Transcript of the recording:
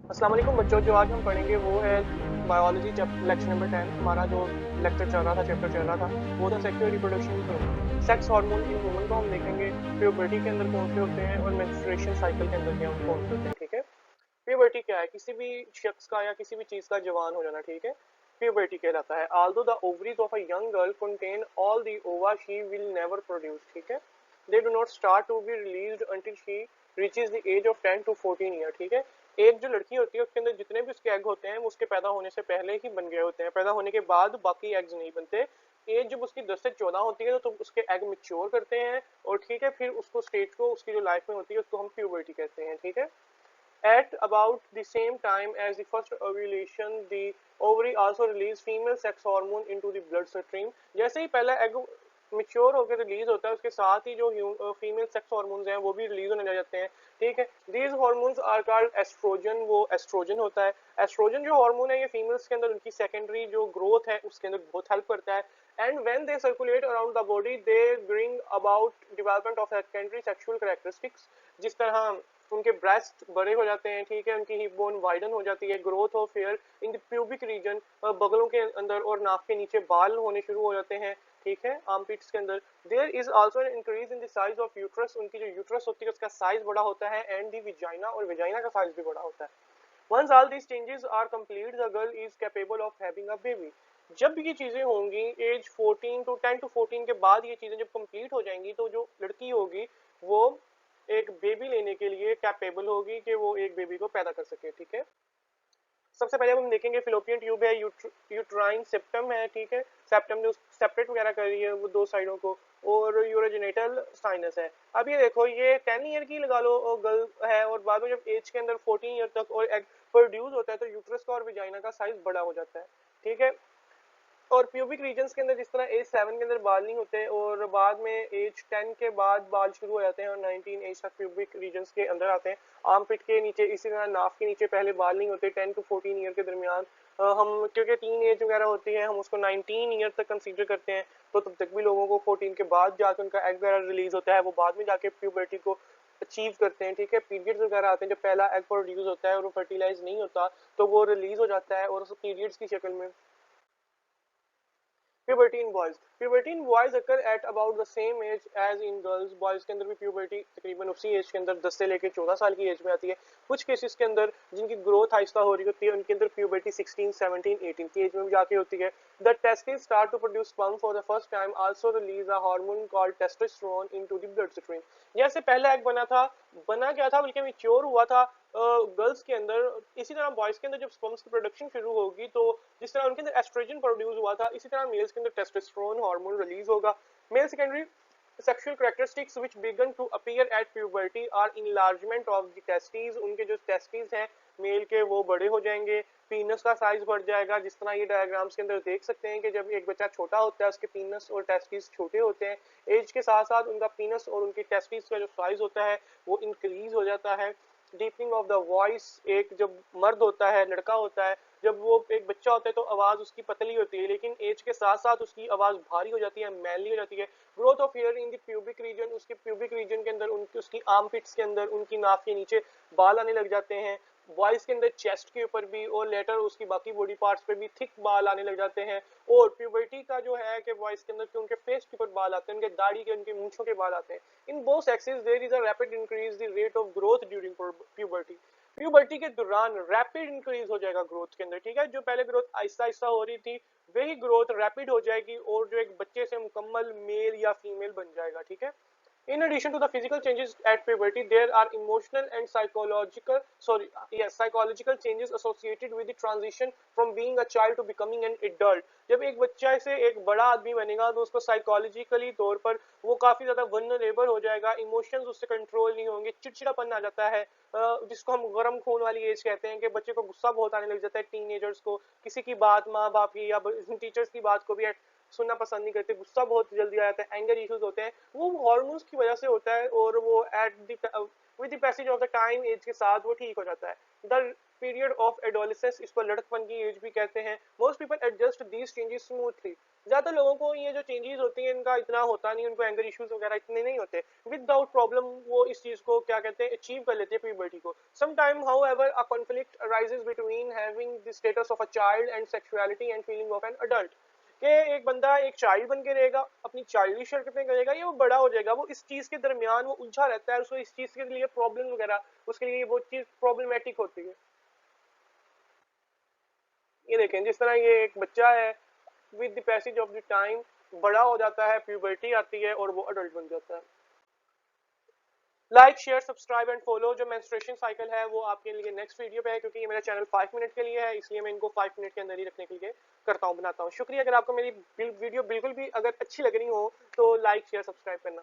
अस्सलाम वालेकुम बच्चों, जो आज हम पढ़ेंगे वो है बायोलॉजी लेक्चर नंबर 10। हमारा जो लेक्चर चल रहा था, चैप्टर चल रहा था, वो था सेक्सुअल रिप्रोडक्शन। सेक्स हार्मोन इन वुमन को हम देखेंगे, प्यूबर्टी के अंदर कौन से होते हैं और मेंस्ट्रुएशन साइकिल के अंदर क्या कौन से होते हैं। ठीक है, प्यूबर्टी क्या है? किसी भी शख्स का या किसी भी चीज का जवान हो जाना। ठीक है, प्यूबर्टी कहलाता है। Although the ovaries of a young girl contain all the ova she will never produce. ठीक है, they do not start to be released until she reaches the age of 10 to 14 year. ठीक है, एक जो लड़की होती है उसके अंदर जितने भी उसके एग होते हैं वो उसके पैदा होने से पहले ही बन गए होते हैं। पैदा होने के बाद बाकी एग्स नहीं बनते। एज जब उसकी 10 से 14 होती है तो उसके एग मिच्योर करते हैं और ठीक है, फिर उसको स्टेज को उसकी जो लाइफ में होती है उसको हम प्यूबर्टी कहते हैं। ठीक है, at about the same time as the first ovulation, the ovary also release female sex hormone into the blood stream। जैसे ही पहला एग मिच्योर होकर रिलीज होता है उसके साथ ही जो फीमेल सेक्स हार्मोन्स हैं वो भी रिलीज होने लग जाते हैं। ठीक है, these hormones are called estrogen. वो एस्ट्रोजन होता है। एस्ट्रोजन जो हार्मोन है ये फीमेल्स के अंदर उनकी सेकेंडरी जो ग्रोथ है उसके अंदर बहुत हेल्प करता है। And when they circulate around the body they bring about development of secondary sexual characteristics. जिस तरह उनके ब्रेस्ट बड़े हो जाते हैं, ठीक है, उनकी हिप बोन वाइडन हो जाती है, growth of hair in the pubic region, बगलों के अंदर और नाक के नीचे बाल होने शुरू हो जाते हैं। ठीक है, आर्मपिट्स के अंदर there is also an increase in the size of uterus. उनकी जो यूट्रस होती है उसका साइज बड़ा होता है एंड दी विजाइना, और विजाइना का साइज भी बड़ा होता है। Once all these changes are complete the girl is capable of having a baby. जब ये चीजें होंगी एज 14 टू 10 टू 14 के बाद, ये चीजें जब कंप्लीट हो जाएंगी तो जो लड़की होगी वो एक बेबी लेने के लिए कैपेबल होगी कि वो एक बेबी को पैदा कर सके। ठीक है, सबसे पहले हम देखेंगे फिलोपियन ट्यूब है, यूट्राइन सेप्टम है। ठीक है, सेप्टम जो सेपरेट वगैरह कर रही है वो दो साइडों को, और यूरोजेनेटल साइनस है। अब ये देखो, ये 10 ईयर की लगा लो गर्ल है, और बाद में जब एज के अंदर 14 ईयर तक और एग प्रोड्यूस होता है तो यूट्रस का और विजाइना का साइज बड़ा हो जाता है। ठीक है, और प्यूबिक रीजन्स के अंदर जिस तरह एज 7 के अंदर बाल नहीं होते और बाद में एज 10 के बाद बाल शुरू हो जाते हैं और 19 एज तक प्यूबिक रीजन्स के अंदर आते हैं। आर्म पिट के नीचे, इसी तरह नाफ के नीचे पहले बाल नहीं होते 10 टू 14 ईयर के दरमियान। हम क्योंकि टीन एज वगैरह होती है हम उसको 19 ईयर तक कंसीडर करते हैं, तो तब तक भी लोगों को 14 के बाद जाके उनका एग वगैरह रिलीज होता है, वो बाद में जाके प्यूबर्टी को अचीव करते हैं। ठीक है, पीरियड्स वगैरह आते हैं, जब पहला एग प्रोड्यूस होता है और वो फर्टिलाइज नहीं होता तो वो रिलीज हो जाता है और उस पीरियड्स की शक्ल में। Puberty in boys. Puberty in boys occur at about the same age as in girls. Boys के अंदर भी puberty तकरीबन उसी एज के अंदर 10 से लेकर 14 साल की एज में आती है। कुछ केसेस के अंदर जिनकी ग्रोथ आहिस्ता हो रही होती है उनके अंदर puberty 16, 17, 18 की एज में भी जाके होती है। The testes start to produce sperm for the first time, also release a hormone called testosterone into the bloodstream। जैसे पहला एग बना था, बना क्या था बल्कि मेच्योर हुआ था गर्ल्स के अंदर, इसी तरह बॉयज के अंदर जब स्पर्म्स की प्रोडक्शन शुरू होगी तो जिस तरह उनके अंदर एस्ट्रोजन प्रोड्यूस हुआ था इसी तरह मेल्स के अंदर टेस्टोस्टेरोन हार्मोन रिलीज होगा। Male secondary sexual characteristics which begin to appear at puberty are enlargement of the testes। उनके जो टेस्टिस हैं मेल के वो बड़े हो जाएंगे, पीनस का साइज बढ़ जाएगा। जिस तरह ये डायग्राम्स के अंदर देख सकते हैं कि जब एक बच्चा छोटा होता है उसके पीनस और टेस्टिस छोटे होते हैं, एज के साथ साथ उनका पीनस और उनकी टेस्टिस का जो साइज होता है वो इंक्रीज हो जाता है। डीपनिंग ऑफ द वॉइस, एक जब मर्द होता है लड़का होता है जब वो एक बच्चा होता है तो आवाज उसकी पतली होती है, लेकिन एज के साथ साथ उसकी आवाज भारी हो जाती है, मैली हो जाती है। Growth of hair in the pubic reason, उसके प्यूबिक रीजन के अंदर उनकी उसकी आर्मपिट्स के अंदर उनकी नाक के नीचे बाल आने लग जाते हैं। बॉयज के अंदर चेस्ट के ऊपर भी और लेटर उसकी बाकी बॉडी पार्ट्स पे भी थिक बाल आने लग जाते हैं। और प्यूबर्टी का जो है कि बॉयज के अंदर कि उनके फेस के ऊपर बाल आते हैं, उनके दाढ़ी के उनके मूंछों के बाल आते हैं। In both sexes there is a rapid increase the rate of growth during puberty. Puberty के दौरान रैपिड इंक्रीज हो जाएगा ग्रोथ के अंदर। ठीक है, जो पहले ग्रोथ आहिस्ता आहिस्ता हो रही थी वही ग्रोथ रैपिड हो जाएगी और जो एक बच्चे से मुकम्मल मेल या फीमेल बन जाएगा। ठीक है, in addition to the physical changes at puberty there are emotional and psychological changes associated with the transition from being a child to becoming an adult। जब एक बच्चा से एक बड़ा आदमी बनेगा तो उसको साइकोलॉजिकली तौर पर वो काफी ज्यादा वल्नरेबल हो जाएगा, इमोशंस उससे कंट्रोल नहीं होंगे, चिड़चिड़ापन आ जाता है, जिसको हम गर्म खून वाली एज कहते हैं कि बच्चे को गुस्सा बहुत आने लग जाता है। टीनेजर्स को किसी की बात, माँ बाप की या टीचर्स की बात को भी सुनना पसंद नहीं करते, गुस्सा बहुत जल्दी आ जाता है, एंगर इश्यूज होते हैं, वो हार्मोन्स की वजह से होता है और वो at the with the passage of the time age के साथ वो ठीक हो जाता है। द पीरियड ऑफ एडोलिसेंस, इसको लड़कपन की एज भी कहते हैं। Most people adjust these changes smoothly. ज्यादातर लोगों को ये जो चेंजेस होती हैं इनका इतना होता नहीं, उनको एंगर इश्यूज वगैरह इतने नहीं होते, विदाउट प्रॉब्लम वो इस चीज को क्या कहते हैं अचीव कर लेते हैं प्यूबर्टी को। Some time however a conflict arises between having the status of a child and sexuality and feeling of an adult. कि एक बंदा एक चाइल्ड बन के रहेगा, अपनी चाइल्डिश हरकतें करेगा, या वो बड़ा हो जाएगा, वो इस चीज के दरमियान वो उलझा रहता है, उसको इस चीज के लिए प्रॉब्लम वगैरह, उसके लिए वो चीज प्रॉब्लमेटिक होती है। ये देखें जिस तरह ये एक बच्चा है, with the passage of the time बड़ा हो जाता है, प्यूबर्टी आती है और वो अडल्ट बन जाता है। Like share subscribe and follow. जो मेंस्ट्रुएशन साइकिल है वो आपके लिए नेक्स्ट वीडियो पे है, क्योंकि ये मेरा चैनल 5 मिनट के लिए है, इसलिए मैं इनको 5 मिनट के अंदर ही रखने के लिए करता हूँ, बनाता हूँ। शुक्रिया। अगर आपको मेरी वीडियो बिल्कुल भी अगर अच्छी लग रही हो तो लाइक शेयर सब्सक्राइब करना।